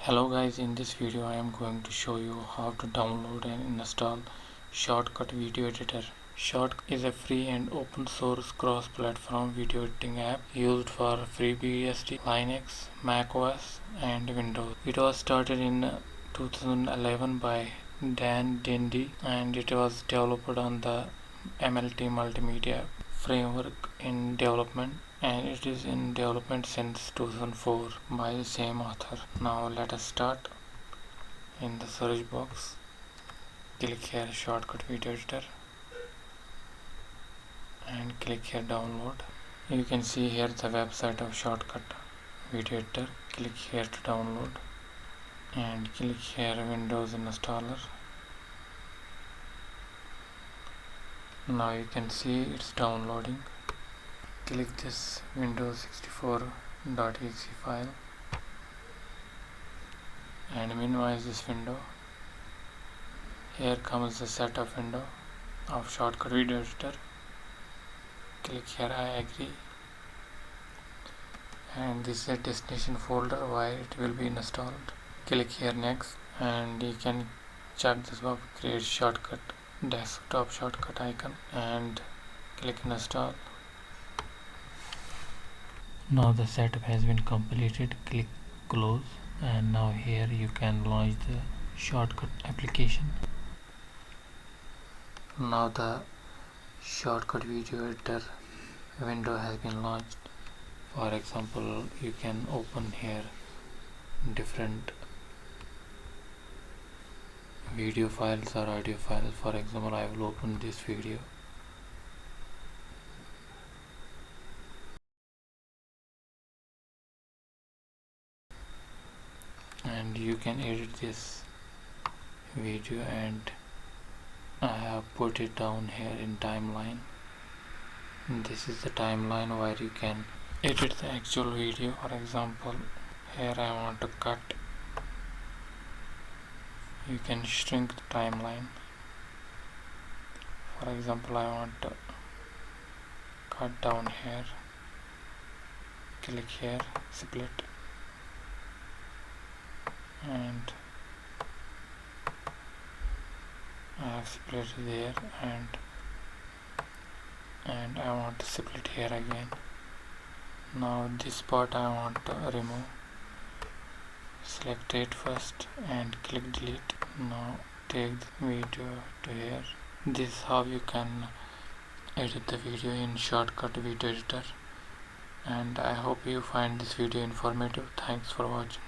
Hello guys, in this video I am going to show you how to download and install Shotcut video editor. Shotcut is a free and open source cross-platform video editing app used for FreeBSD, Linux, macOS and Windows. It was started in 2011 by Dan Dindy and it was developed on the MLT multimedia framework in development, and it is in development since 2004 by the same author. Now let us start. In the search box, click here Shotcut video editor and click here download. You can see here the website of Shotcut video editor. Click here to download and click here Windows installer. Now you can see it's downloading. Click this Windows 64.exe file and minimize this window. Here comes the setup window of Shotcut video editor. Click here I agree, and this is a destination folder where it will be installed. Click here next and you can check this box, create shortcut desktop shortcut icon and click install. Now the setup has been completed. Click close, and now here you can launch the Shotcut application. Now the Shotcut video editor window has been launched. For example, you can open here different video files or audio files. For example, I will open this video. And you can edit this video, and I have put it down here in timeline. This is the timeline where you can edit the actual video. For example, here I want to cut. You can shrink the timeline. For example, I want to cut down here. Click here, split, and I have split there, and I want to split here again. Now this part I want to remove. Select it first and click delete. Now take the video to here. This is how you can edit the video in Shotcut video editor, and I hope you find this video informative. Thanks for watching.